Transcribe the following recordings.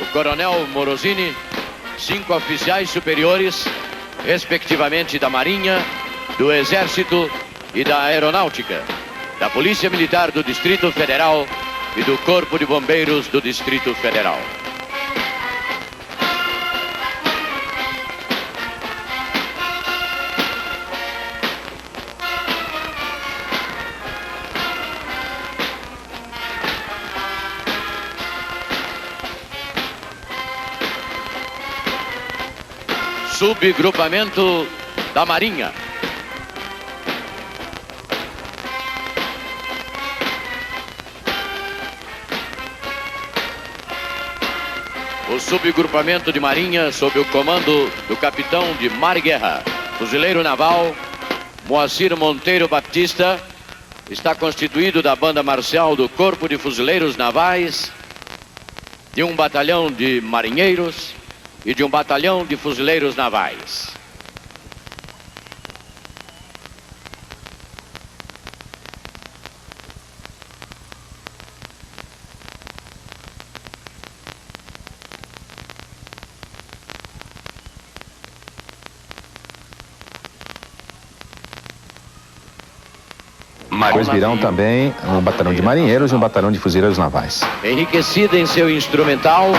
o Coronel Morosini, 5 oficiais superiores, respectivamente da Marinha, do Exército e da Aeronáutica, da Polícia Militar do Distrito Federal e do Corpo de Bombeiros do Distrito Federal. Subgrupamento da Marinha. O subgrupamento de Marinha, sob o comando do capitão de Mar e Guerra, fuzileiro naval Moacir Monteiro Baptista, está constituído da banda marcial do Corpo de Fuzileiros Navais, de um batalhão de marinheiros e de um batalhão de fuzileiros navais. Depois virão também um batalhão de marinheiros e um batalhão de fuzileiros navais. Enriquecida em seu instrumental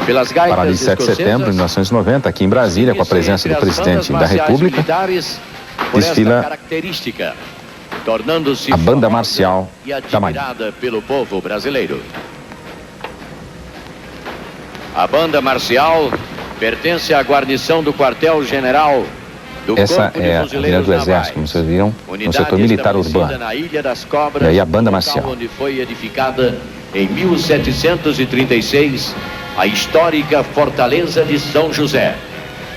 pelas gaitas para 27 de setembro de 1990, aqui em Brasília, com a presença do presidente da República, desfila a banda marcial da Marinha. Pelo povo brasileiro. A banda marcial pertence à guarnição do quartel-general do Essa Corpo de é a Fuzileiros Avenida do Exército, como vocês viram, no setor militar urbano. Na Ilha das Cobras, e aí a banda marcial. onde foi edificada em 1736 a histórica Fortaleza de São José,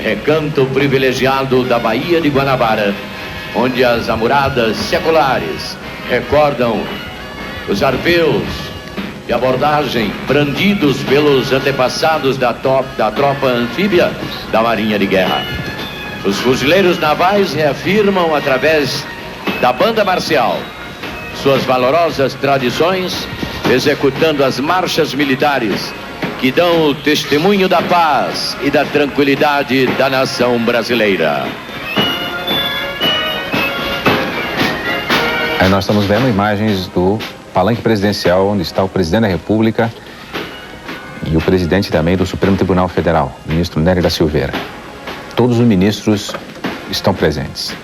recanto privilegiado da Baía de Guanabara, onde as amuradas seculares recordam os arpeus de abordagem brandidos pelos antepassados da tropa anfíbia da Marinha de Guerra. Os fuzileiros navais reafirmam, através da banda marcial, suas valorosas tradições, executando as marchas militares que dão o testemunho da paz e da tranquilidade da nação brasileira. Aí nós estamos vendo imagens do palanque presidencial, onde está o presidente da República e o presidente também do Supremo Tribunal Federal, o ministro Nery da Silveira. Todos os ministros estão presentes.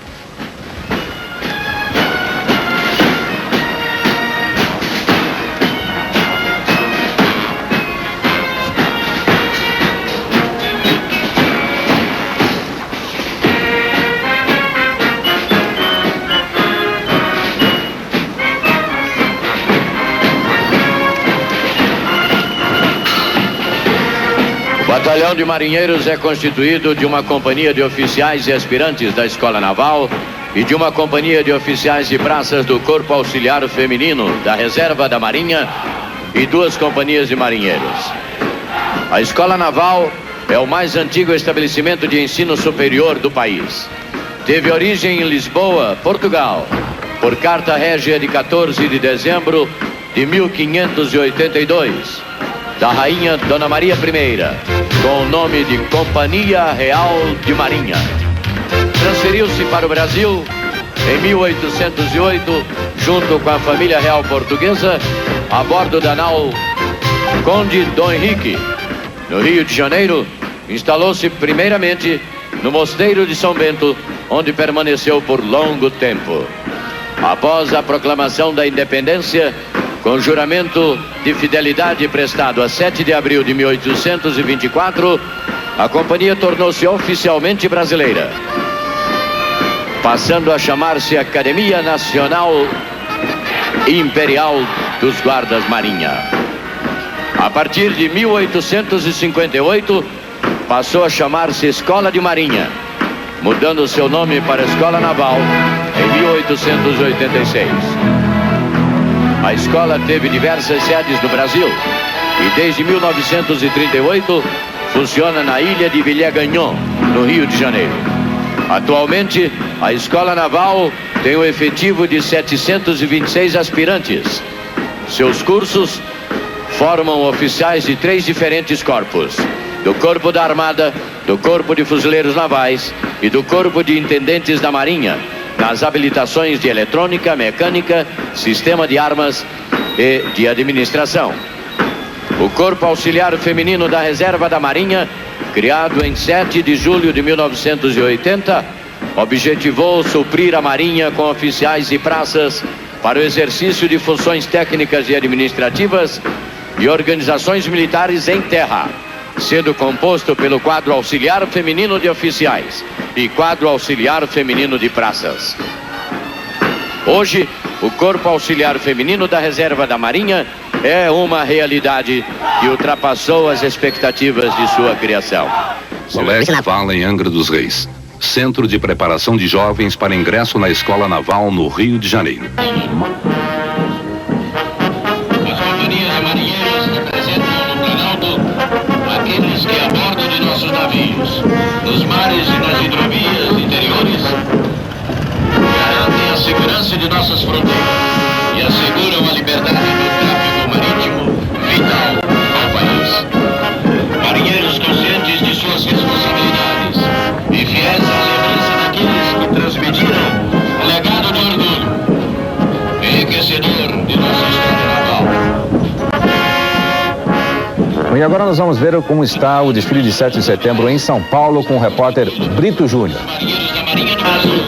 O batalhão de marinheiros é constituído de uma companhia de oficiais e aspirantes da Escola Naval e de uma companhia de oficiais de praças do Corpo Auxiliar Feminino da Reserva da Marinha e 2 companhias de marinheiros. A Escola Naval é o mais antigo estabelecimento de ensino superior do país. Teve origem em Lisboa, Portugal, por carta régia de 14 de dezembro de 1582, da Rainha Dona Maria I, com o nome de Companhia Real de Marinha. Transferiu-se para o Brasil em 1808, junto com a família real portuguesa, a bordo da nau Conde Dom Henrique. No Rio de Janeiro, instalou-se primeiramente no Mosteiro de São Bento, onde permaneceu por longo tempo. Após a proclamação da independência, com juramento de fidelidade prestado a 7 de abril de 1824, a companhia tornou-se oficialmente brasileira, passando a chamar-se Academia Nacional Imperial dos Guardas Marinha. A partir de 1858, passou a chamar-se Escola de Marinha, mudando seu nome para Escola Naval em 1886. A escola teve diversas sedes no Brasil e desde 1938 funciona na ilha de Villers-Gagnon, no Rio de Janeiro. Atualmente, a Escola Naval tem um efetivo de 726 aspirantes. Seus cursos formam oficiais de 3 diferentes corpos: do Corpo da Armada, do Corpo de Fuzileiros Navais e do Corpo de Intendentes da Marinha, nas habilitações de eletrônica, mecânica, sistema de armas e de administração. O Corpo Auxiliar Feminino da Reserva da Marinha, criado em 7 de julho de 1980, objetivou suprir a Marinha com oficiais e praças para o exercício de funções técnicas e administrativas e organizações militares em terra, sendo composto pelo quadro auxiliar feminino de oficiais e quadro auxiliar feminino de praças. Hoje, o Corpo Auxiliar Feminino da Reserva da Marinha é uma realidade que ultrapassou as expectativas de sua criação. Colégio Naval em Angra dos Reis. Centro de preparação de jovens para ingresso na Escola Naval no Rio de Janeiro. As companhias de marinheiros representam no Planalto aqueles que a bordo de nossos navios, nos mares e nas hidrovias interiores, garantem a segurança de nossas fronteiras e asseguram a liberdade do tráfego marítimo vital ao país. Marinheiros conscientes de suas responsabilidades e fiéis à lembrança daqueles que transmitiram o legado de orgulho enriquecedor de nossa história naval. E agora nós vamos ver como está o desfile de 7 de setembro em São Paulo com o repórter Brito Júnior.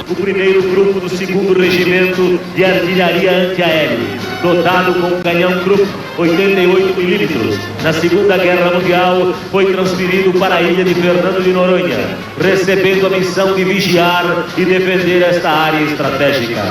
O primeiro grupo do 2º Regimento de Artilharia Antiaérea, dotado com um canhão Krupp 88 mm. Na Segunda Guerra Mundial, foi transferido para a ilha de Fernando de Noronha, recebendo a missão de vigiar e defender esta área estratégica.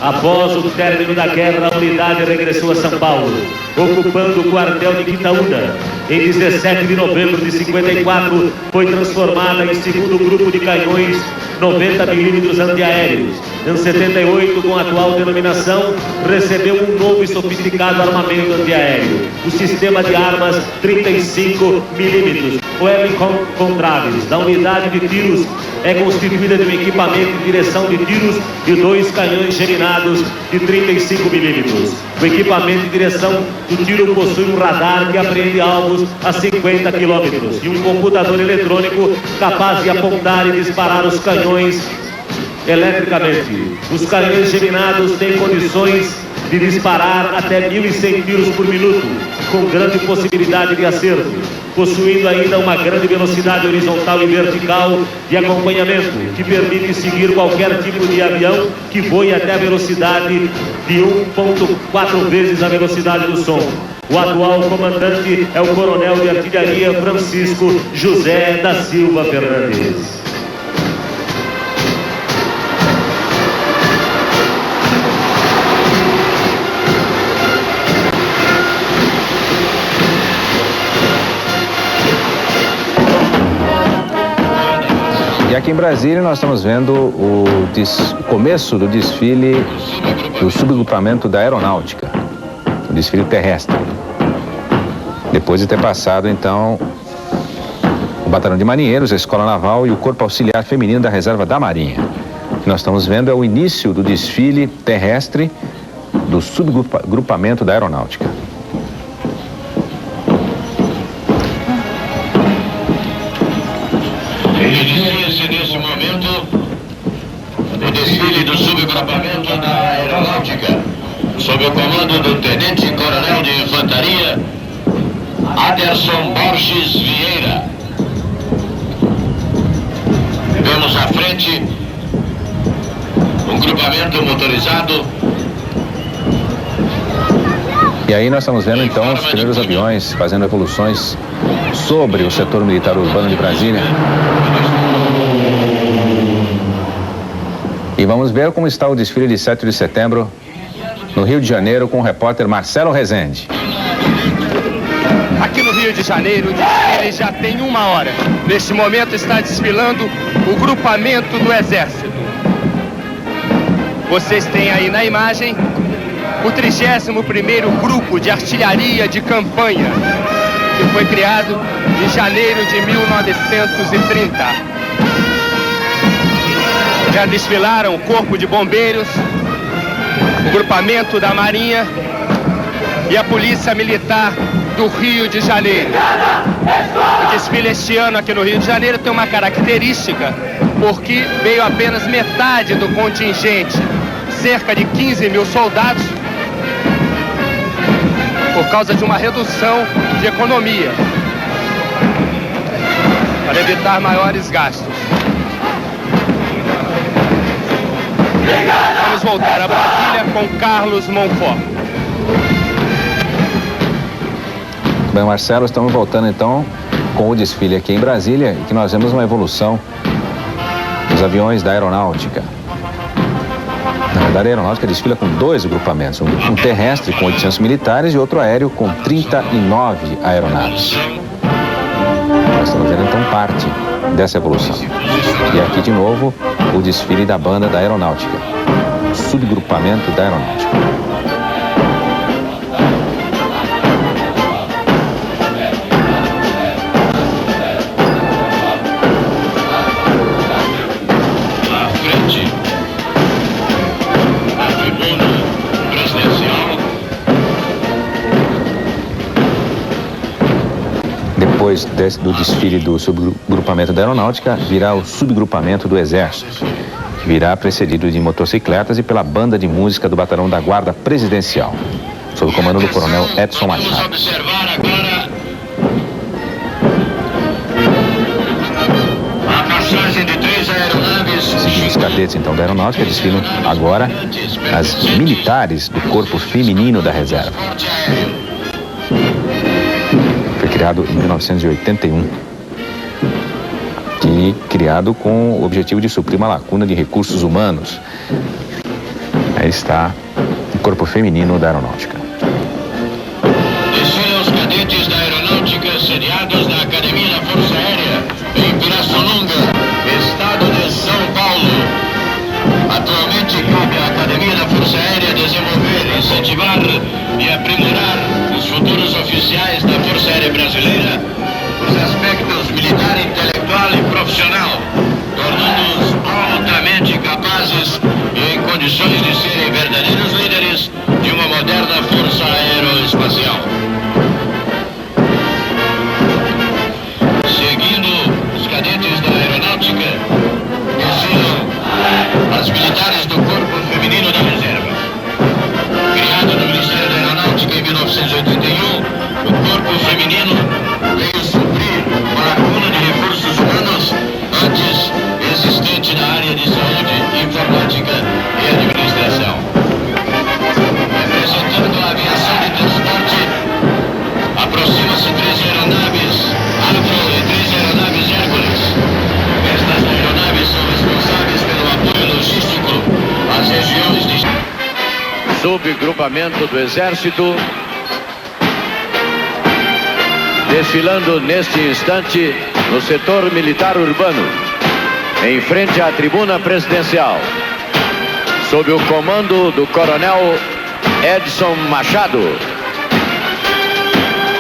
Após o término da guerra, a unidade regressou a São Paulo, ocupando o quartel de Quitaúna. Em 17 de novembro de 54, foi transformada em 2º grupo de canhões 90 mm antiaéreos. Em 78, com a atual denominação, recebeu um novo e sofisticado armamento antiaéreo, o sistema de armas 35 mm. O Contraves, da unidade de tiros, é constituída de um equipamento de direção de tiros e 2 canhões geminados de 35 mm. O equipamento de direção do tiro possui um radar que apreende alvos a 50 km e um computador eletrônico capaz de apontar e disparar os canhões eletricamente. Os canhões geminados têm condições de disparar até 1.100 tiros por minuto, com grande possibilidade de acerto, possuindo ainda uma grande velocidade horizontal e vertical de acompanhamento, que permite seguir qualquer tipo de avião que voe até a velocidade de 1,4 vezes a velocidade do som. O atual comandante é o coronel de artilharia Francisco José da Silva Fernandes. E aqui em Brasília nós estamos vendo o começo do desfile do subagrupamento da Aeronáutica, o desfile terrestre. Depois de ter passado, então, o Batalhão de Marinheiros, a Escola Naval e o Corpo Auxiliar Feminino da Reserva da Marinha. O que nós estamos vendo é o início do desfile terrestre do subagrupamento da Aeronáutica. Inicia-se nesse momento o desfile do subagrupamento da Aeronáutica, sob o comando do Tenente Coronel de Infantaria Aderson Borges Vieira. Vemos à frente um grupamento motorizado. E aí nós estamos vendo então os primeiros aviões fazendo evoluções sobre o setor militar urbano de Brasília. E vamos ver como está o desfile de 7 de setembro no Rio de Janeiro com o repórter Marcelo Rezende. Aqui no Rio de Janeiro, o desfile já tem 1 hora. Neste momento está desfilando o grupamento do Exército. Vocês têm aí na imagem o 31º Grupo de Artilharia de Campanha, que foi criado em janeiro de 1930. Já desfilaram o Corpo de Bombeiros, o grupamento da Marinha e a Polícia Militar do Rio de Janeiro. O desfile este ano aqui no Rio de Janeiro tem uma característica, porque veio apenas metade do contingente, cerca de 15 mil soldados, por causa de uma redução de economia, para evitar maiores gastos. Vamos voltar a Brasília com Carlos Monfort. Bem, Marcelo, estamos voltando então com o desfile aqui em Brasília, e que nós vemos uma evolução dos aviões da aeronáutica. Na verdade, a aeronáutica desfila com 2 agrupamentos, um terrestre com 800 militares e outro aéreo com 39 aeronaves. Nós estamos vendo então parte dessa evolução. E aqui de novo o desfile da banda da aeronáutica, subgrupamento da aeronáutica. Depois do desfile do subgrupamento da aeronáutica, virá o subgrupamento do Exército, que virá precedido de motocicletas e pela banda de música do Batalhão da Guarda Presidencial, sob o comando do coronel Edson Machado. Vamos observar agora a passagem de 3 aeronaves. Os cadetes então da aeronáutica desfilam agora as militares do Corpo Feminino da Reserva. Criado em 1981 e criado com o objetivo de suprir uma lacuna de recursos humanos. Aí está o Corpo Feminino da Aeronáutica. Desfilam os cadetes da Aeronáutica sediados na Academia da Força Aérea em Pirassununga, estado de São Paulo. Atualmente cabe à Academia da Força Aérea desenvolver, incentivar e aprimorar os futuros oficiais da Força Aérea Brasileira nos aspectos militar, intelectual e profissional, tornando-os altamente capazes e em condições de serem verdadeiros líderes de uma moderna força aeroespacial. Seguindo os cadetes da aeronáutica, desfilam as militares do Corpo Feminino da Reserva. Criado no Ministério da Aeronáutica em 1981, o Corpo Feminino veio suprir uma lacuna de recursos humanos antes existente na área de saúde, informática e administração. Representando a aviação de transporte, aproxima-se 3 aeronaves Avro e 3 aeronaves Hércules. Estas aeronaves são responsáveis pelo apoio logístico às regiões de subgrupamento do Exército, desfilando neste instante no setor militar urbano, em frente à tribuna presidencial, sob o comando do coronel Edson Machado.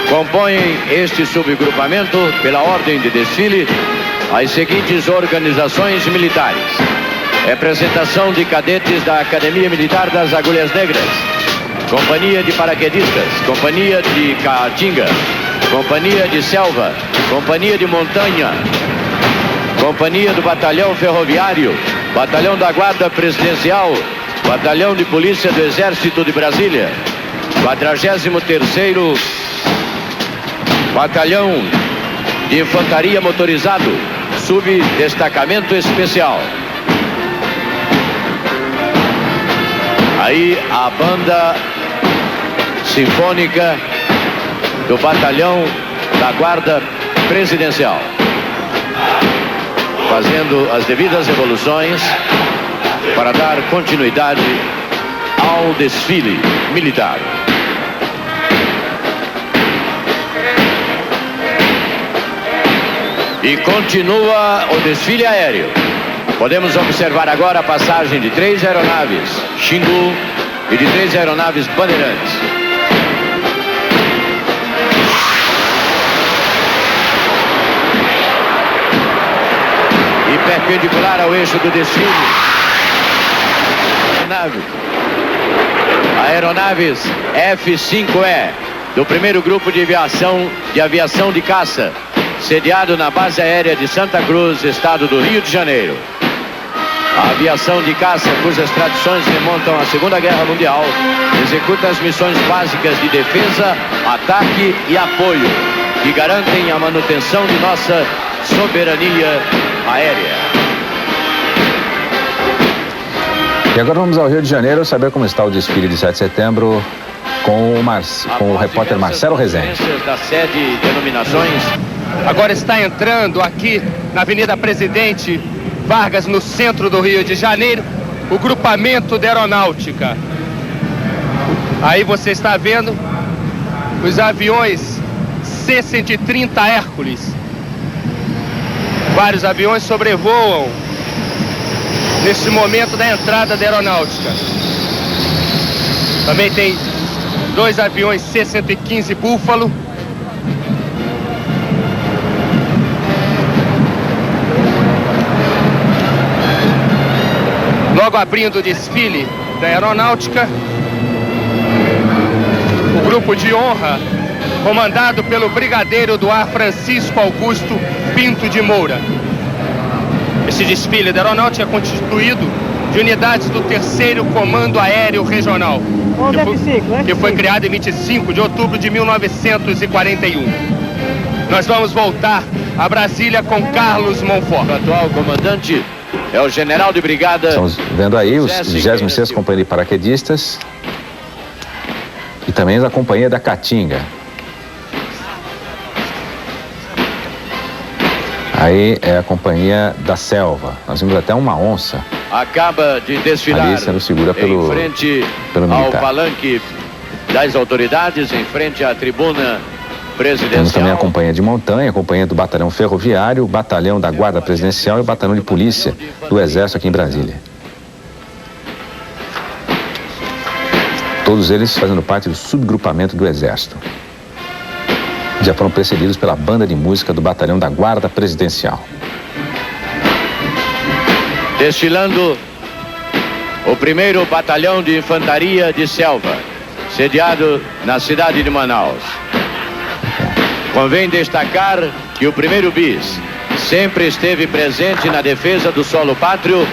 Compõem este subgrupamento, pela ordem de desfile, as seguintes organizações militares: representação de cadetes da Academia Militar das Agulhas Negras, Companhia de Paraquedistas, Companhia de Caatinga, Companhia de Selva, Companhia de Montanha, Companhia do Batalhão Ferroviário, Batalhão da Guarda Presidencial, Batalhão de Polícia do Exército de Brasília, 43º Batalhão de Infantaria Motorizado, Subdestacamento Especial. Aí a banda sinfônica do Batalhão da Guarda Presidencial, fazendo as devidas evoluções para dar continuidade ao desfile militar. E continua o desfile aéreo. Podemos observar agora a passagem de 3 aeronaves Xingu e de 3 aeronaves Bandeirantes. E perpendicular ao eixo do desfile, aeronaves F-5E, do primeiro grupo de aviação de caça, sediado na base aérea de Santa Cruz, estado do Rio de Janeiro. A aviação de caça, cujas tradições remontam à Segunda Guerra Mundial, executa as missões básicas de defesa, ataque e apoio, que garantem a manutenção de nossa soberania aérea. E agora vamos ao Rio de Janeiro saber como está o desfile de 7 de setembro com o repórter Marcelo Rezende. Da sede e denominações. Agora está entrando aqui na Avenida Presidente Vargas, no centro do Rio de Janeiro, o grupamento da aeronáutica. Aí você está vendo os aviões C-130 Hércules. Vários aviões sobrevoam nesse momento da entrada da aeronáutica. Também tem 2 aviões C-115 Búfalo. Logo abrindo o desfile da aeronáutica, o grupo de honra, comandado pelo brigadeiro do ar Francisco Augusto Pinto de Moura. Esse desfile da aeronáutica é constituído de unidades do 3º Comando Aéreo Regional, que foi criado em 25 de outubro de 1941. Nós vamos voltar a Brasília com Carlos Monfort. O atual comandante é o general de brigada. Estamos vendo aí os 26ª Companhia de Paraquedistas e também a Companhia da Caatinga. Aí é a Companhia da Selva. Nós vimos até uma onça. Acaba de desfilar ali sendo segura em frente ao palanque das autoridades, em frente à tribuna presidencial. Temos também a Companhia de Montanha, a Companhia do Batalhão Ferroviário, o Batalhão da Guarda Presidencial e o Batalhão de Polícia do Exército aqui em Brasília. Todos eles fazendo parte do subgrupamento do Exército. Já foram precedidos pela banda de música do Batalhão da Guarda Presidencial. Desfilando o 1º Batalhão de Infantaria de Selva, sediado na cidade de Manaus. Convém destacar que o 1º BIS sempre esteve presente na defesa do solo pátrio,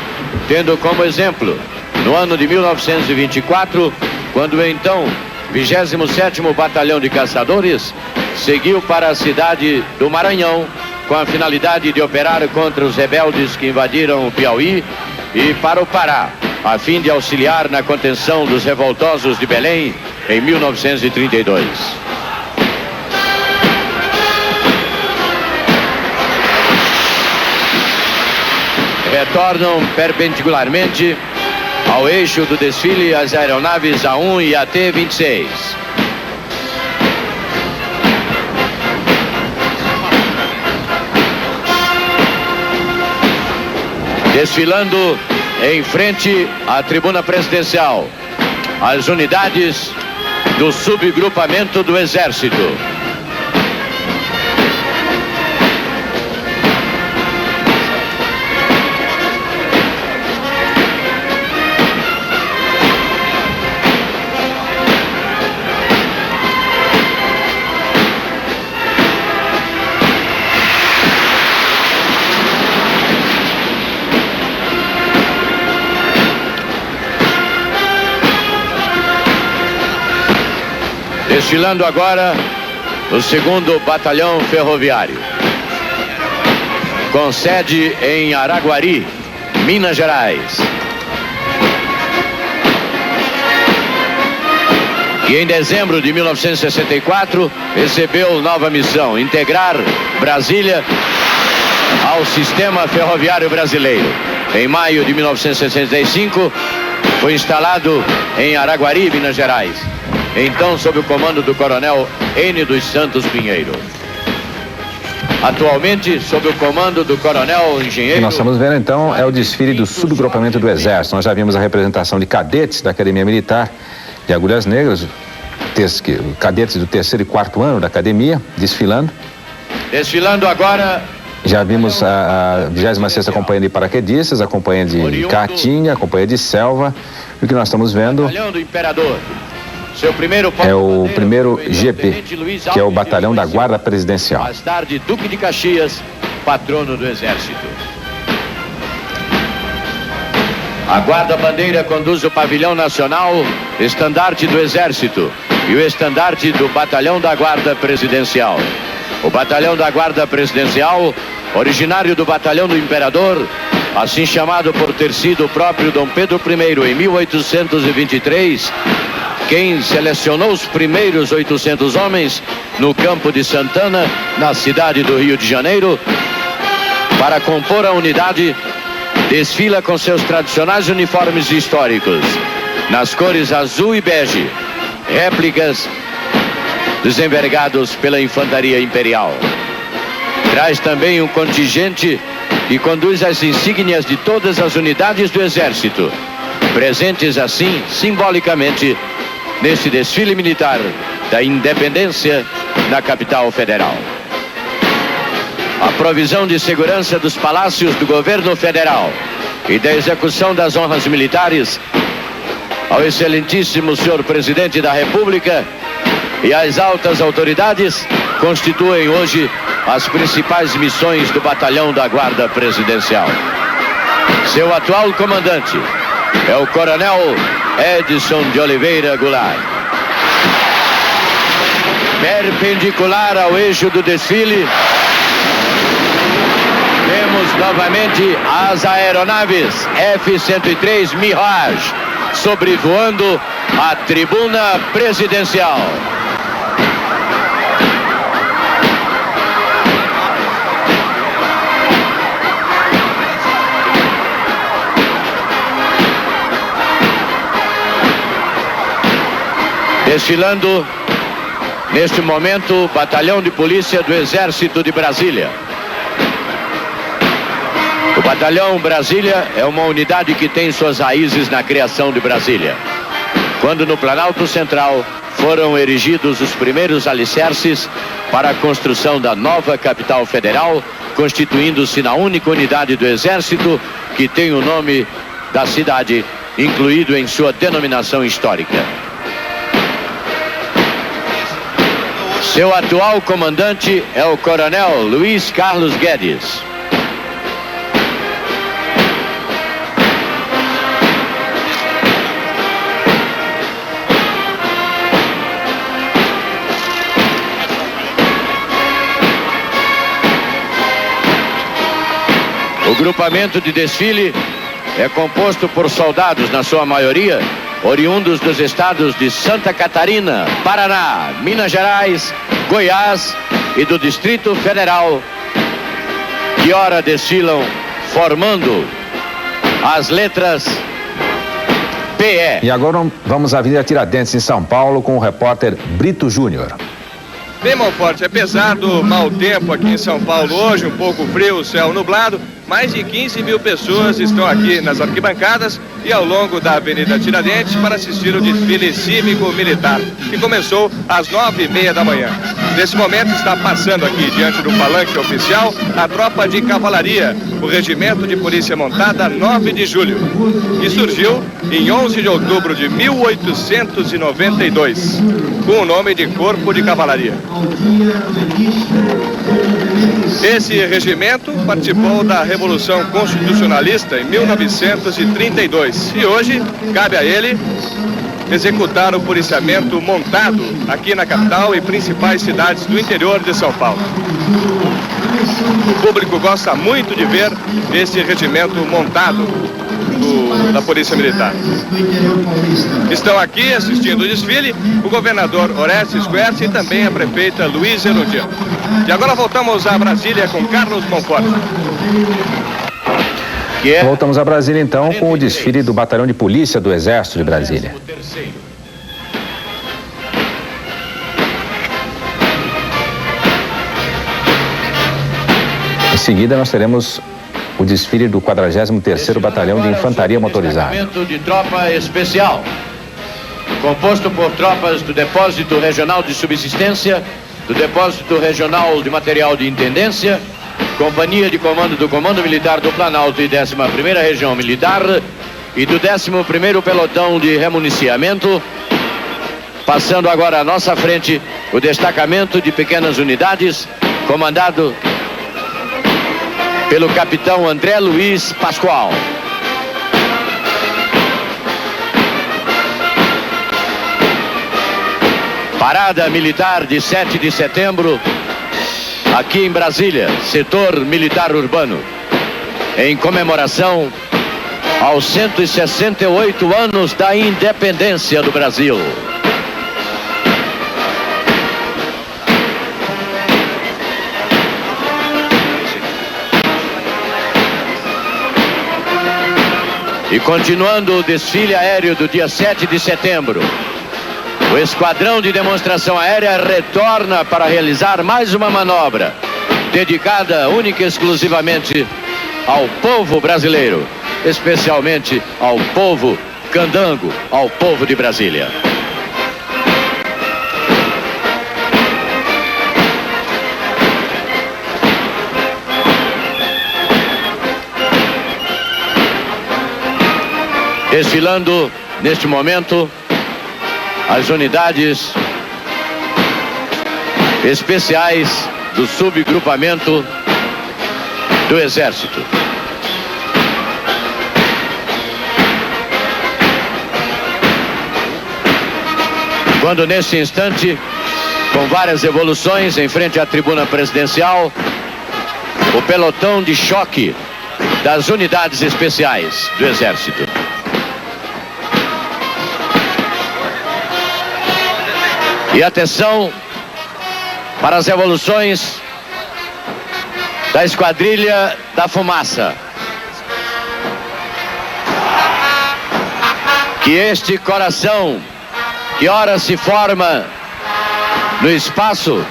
tendo como exemplo, no ano de 1924, quando o então 27º Batalhão de Caçadores seguiu para a cidade do Maranhão com a finalidade de operar contra os rebeldes que invadiram o Piauí e para o Pará, a fim de auxiliar na contenção dos revoltosos de Belém em 1932. Retornam perpendicularmente ao eixo do desfile as aeronaves A1 e AT-26. Desfilando em frente à tribuna presidencial, as unidades do subgrupamento do Exército. Desfilando agora o 2º Batalhão Ferroviário, com sede em Araguari, Minas Gerais. E em dezembro de 1964 recebeu nova missão: integrar Brasília ao sistema ferroviário brasileiro. Em maio de 1965 foi instalado em Araguari, Minas Gerais, então sob o comando do coronel N. dos Santos Pinheiro. Atualmente sob o comando do coronel engenheiro... O que nós estamos vendo então é o desfile do subgrupamento do Exército. Nós já vimos a representação de cadetes da Academia Militar de Agulhas Negras, cadetes do 3º e 4º ano da academia, desfilando. Desfilando agora... Já vimos a 26ª Companhia de Paraquedistas, a Companhia de Caatinga, a Companhia de Selva, E o que nós estamos vendo Batalhão do Imperador. Seu primeiro é o primeiro foi GP, Tenente Luiz que é o Alves Batalhão da Silva. Guarda Presidencial. Mais tarde, Duque de Caxias, patrono do Exército. A guarda-bandeira conduz o pavilhão nacional, estandarte do Exército e o estandarte do Batalhão da Guarda Presidencial. O Batalhão da Guarda Presidencial, originário do Batalhão do Imperador, assim chamado por ter sido o próprio Dom Pedro I em 1823, quem selecionou os primeiros 800 homens no campo de Santana, na cidade do Rio de Janeiro, para compor a unidade, desfila com seus tradicionais uniformes históricos, nas cores azul e bege, réplicas desenvergados pela Infantaria Imperial. Traz também um contingente que conduz as insígnias de todas as unidades do Exército, presentes assim, simbolicamente, neste desfile militar da Independência na capital federal. A provisão de segurança dos palácios do governo federal e da execução das honras militares ao excelentíssimo senhor presidente da República e às altas autoridades constituem hoje as principais missões do Batalhão da Guarda Presidencial. Seu atual comandante é o Coronel Edson de Oliveira Goulart. Perpendicular ao eixo do desfile, temos novamente as aeronaves F-103 Mirage sobrevoando a tribuna presidencial. Desfilando, neste momento, o Batalhão de Polícia do Exército de Brasília. O Batalhão Brasília é uma unidade que tem suas raízes na criação de Brasília, quando no Planalto Central foram erigidos os primeiros alicerces para a construção da nova capital federal, constituindo-se na única unidade do Exército que tem o nome da cidade incluído em sua denominação histórica. Seu atual comandante é o Coronel Luiz Carlos Guedes. O grupamento de desfile é composto por soldados, na sua maioria, oriundos dos estados de Santa Catarina, Paraná, Minas Gerais, Goiás e do Distrito Federal, que ora desfilam formando as letras PE. E agora vamos à Avenida Tiradentes, em São Paulo, com o repórter Brito Júnior. Bem, Monforte, apesar do mau tempo aqui em São Paulo hoje, um pouco frio, o céu nublado, mais de 15 mil pessoas estão aqui nas arquibancadas e ao longo da Avenida Tiradentes para assistir o desfile cívico-militar, que começou às 9h30 da manhã. Nesse momento está passando aqui, diante do palanque oficial, a tropa de cavalaria, o Regimento de Polícia Montada 9 de Julho, que surgiu em 11 de outubro de 1892, com o nome de Corpo de Cavalaria. Esse regimento participou da Revolução Constitucionalista em 1932 e hoje cabe a ele executar o policiamento montado aqui na capital e principais cidades do interior de São Paulo. O público gosta muito de ver esse regimento montado da Polícia Militar. Estão aqui assistindo o desfile o governador Orestes Quercia e também a prefeita Luísa Erudiano. E agora voltamos a Brasília com Carlos Monforte. Voltamos a Brasília então com o desfile do Batalhão de Polícia do Exército de Brasília. Em seguida nós teremos o desfile do 43º Batalhão de Infantaria Motorizada. De tropa especial, composto por tropas do Depósito Regional de Subsistência, do Depósito Regional de Material de Intendência, Companhia de Comando do Comando Militar do Planalto e 11ª Região Militar, e do 11º Pelotão de Remuniciamento. Passando agora à nossa frente o destacamento de pequenas unidades, comandado pelo capitão André Luiz Pascoal. Parada militar de 7 de setembro, aqui em Brasília, setor militar urbano, em comemoração aos 168 anos da independência do Brasil. E continuando o desfile aéreo do dia 7 de setembro, o esquadrão de demonstração aérea retorna para realizar mais uma manobra, dedicada única e exclusivamente ao povo brasileiro, especialmente ao povo candango, ao povo de Brasília. Desfilando neste momento as unidades especiais do subgrupamento do Exército. Quando nesse instante, com várias evoluções em frente à tribuna presidencial, o pelotão de choque das unidades especiais do Exército. E atenção para as evoluções da Esquadrilha da Fumaça. Que este coração, que ora se forma no espaço,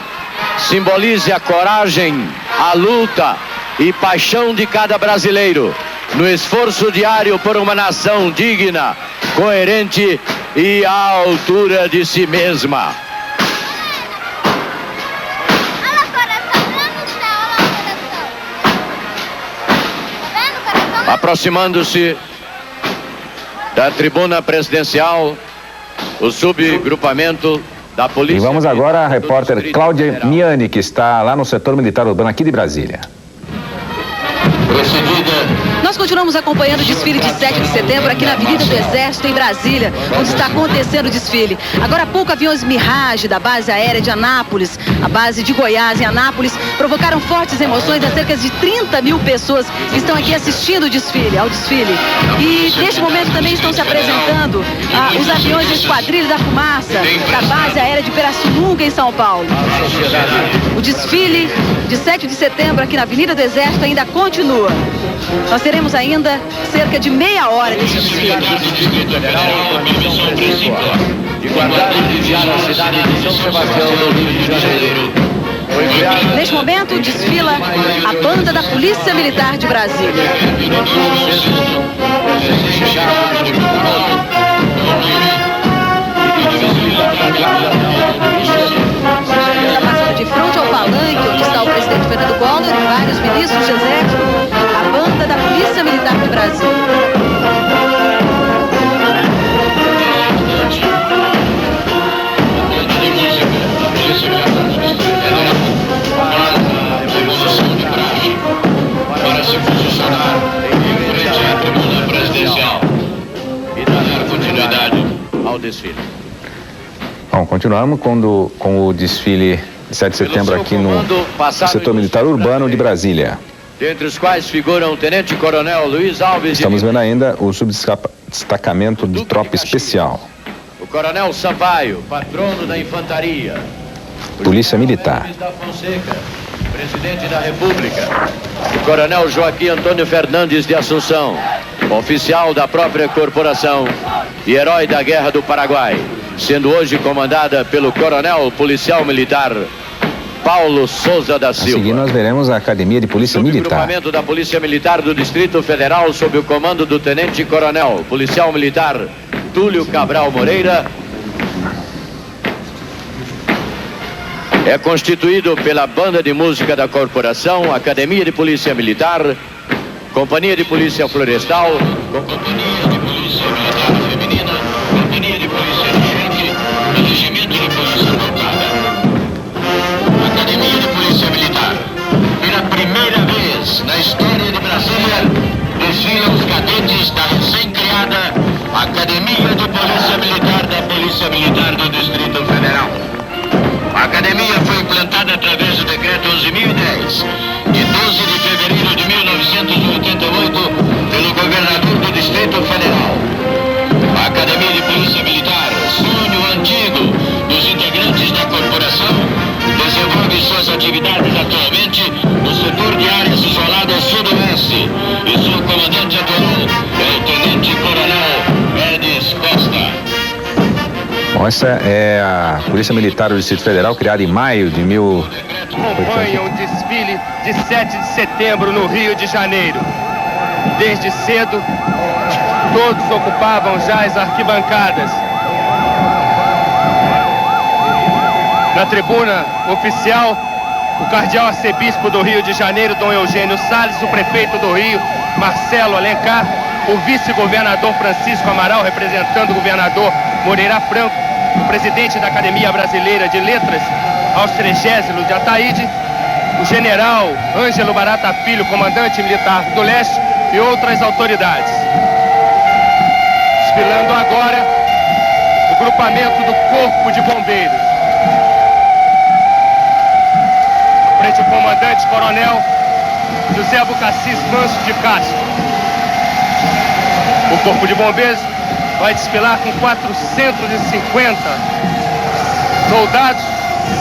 simbolize a coragem, a luta e paixão de cada brasileiro no esforço diário por uma nação digna, coerente e à altura de si mesma. Aproximando-se da tribuna presidencial, o subgrupamento da Polícia... E vamos agora à repórter Cláudia Miani, que está lá no setor militar urbano aqui de Brasília. Nós continuamos acompanhando o desfile de 7 de setembro aqui na Avenida do Exército, em Brasília, onde está acontecendo o desfile. Agora há pouco, aviões Mirage da base aérea de Anápolis, a base de Goiás em Anápolis, provocaram fortes emoções a cerca de 30 mil pessoas que estão aqui assistindo ao desfile. E neste momento também estão se apresentando os aviões da Esquadrilha da Fumaça, da base aérea de Pirassununga, em São Paulo. O desfile de 7 de setembro aqui na Avenida do Exército ainda continua. Nós teremos ainda cerca de meia hora desse desfile. De guardar e vigiar a cidade de São Sebastião, no Rio de Janeiro. Neste momento, desfila a banda da Polícia Militar de Brasília. Está passando de frente ao palanque, onde está o presidente Fernando Collor e vários ministros de exército, a banda da Polícia Militar de Brasília. Para se posicionar em frente à tribuna presidencial e dar continuidade ao desfile. Bom, continuamos com o desfile de 7 de setembro aqui no setor militar urbano de Brasília. Dentre os quais figuram o Tenente-Coronel Luiz Alves. Estamos vendo ainda o subdestacamento de tropa especial. O Coronel Sampaio, patrono da infantaria. Polícia Militar. Presidente da República. O Coronel Joaquim Antônio Fernandes de Assunção, oficial da própria corporação e herói da Guerra do Paraguai, sendo hoje comandada pelo Coronel Policial Militar Paulo Souza da Silva. A seguir nós veremos a Academia de Polícia Militar. O grupamento da Polícia Militar do Distrito Federal sob o comando do Tenente Coronel Policial Militar Túlio Cabral Moreira é constituído pela Banda de Música da Corporação, Academia de Polícia Militar, Companhia de Polícia Florestal, Companhia de Polícia vez na história de Brasília, desfilam os cadetes da recém-criada Academia de Polícia Militar da Polícia Militar do Distrito Federal. A academia foi implantada através do decreto 11.010, de 12 de fevereiro de 1988, pelo governador do Distrito Federal. A Academia de Polícia Militar, sonho antigo dos integrantes da corporação, desenvolve suas atividades atualmente no setor de áreas isoladas sudoeste e seu comandante atual é o Tenente Coronel Edis Costa. Bom, essa é a Polícia Militar do Distrito Federal, criada em maio de Acompanham o desfile de 7 de setembro no Rio de Janeiro. Desde cedo, todos ocupavam já as arquibancadas. Na tribuna oficial, o cardeal arcebispo do Rio de Janeiro, Dom Eugênio Salles, o prefeito do Rio, Marcelo Alencar, o vice-governador Francisco Amaral, representando o governador Moreira Franco, o presidente da Academia Brasileira de Letras, Austrégésilo de Ataíde, o general Ângelo Barata Filho, comandante militar do Leste, e outras autoridades. Desfilando agora o grupamento do Corpo de Bombeiros. Frente ao comandante coronel José Abucacis Manso de Castro. O Corpo de Bombeiros vai desfilar com 450 soldados,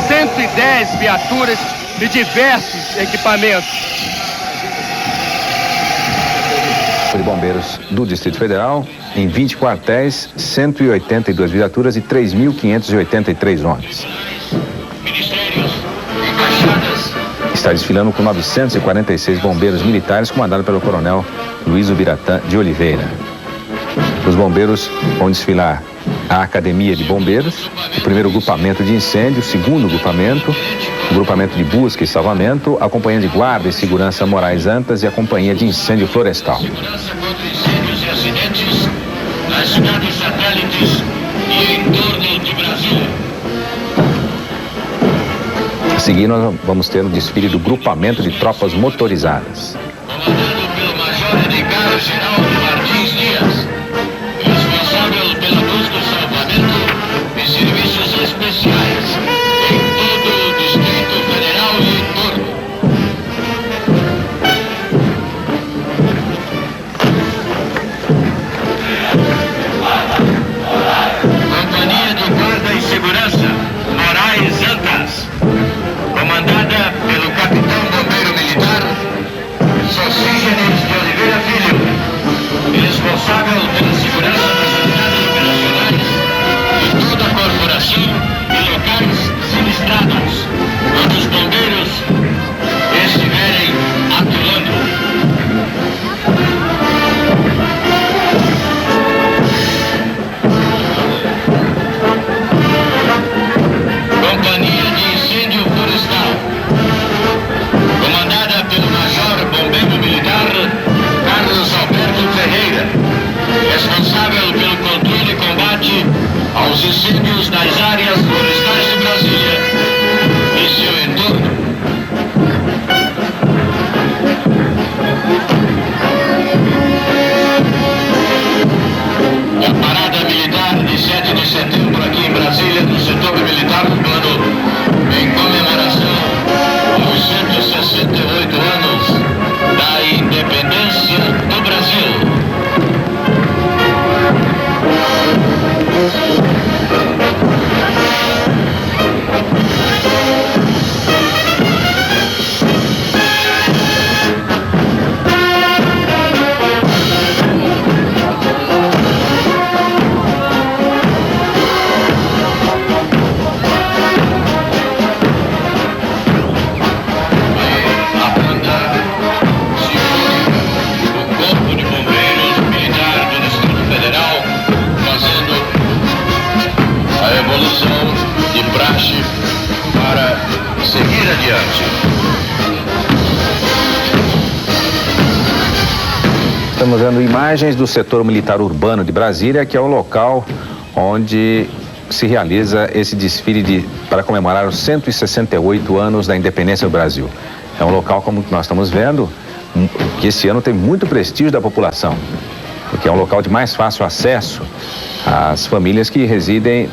110 viaturas e diversos equipamentos. de Bombeiros do Distrito Federal, em 20 quartéis, 182 viaturas e 3.583 homens. Está desfilando com 946 bombeiros militares, comandado pelo coronel Luiz Ubiratã de Oliveira. Os bombeiros vão desfilar a Academia de Bombeiros, o primeiro grupamento de incêndio, o segundo grupamento, o grupamento de busca e salvamento, a companhia de guarda e segurança Moraes Antas e a companhia de incêndio florestal. Segurança contra incêndios e acidentes nas cidades satélites e em torno de Brasília. A seguir, nós vamos ter o desfile do grupamento de tropas motorizadas. Comandado pelo Major Edgar Geraldo Martins Dias, responsável pela busca e salvamento e serviços especiais em todo o Distrito Federal e em torno. Companhia de Guarda e Segurança Moraes Antas, comandada pelo capitão bombeiro militar Socígenes de Oliveira Filho, responsável pela segurança das unidades operacionais de toda a corporação e locais sinistrados, onde os bombeiros estiverem atuando. Companhia de Incêndio Florestal, comandada pelo Major Bombeiro Militar Carlos Alberto Ferreira, responsável pelo controle e combate aos incêndios nas áreas florestais de Brasília e seu entorno. A parada militar de 7 de setembro aqui em Brasília, no setor militar urbano, em comemoração aos 168 anos da independência do Brasil. De praxe para seguir adiante. Estamos vendo imagens do setor militar urbano de Brasília, que é o local onde se realiza esse desfile para comemorar os 168 anos da independência do Brasil. É um local, como nós estamos vendo, que esse ano tem muito prestígio da população, porque é um local de mais fácil acesso às famílias que residem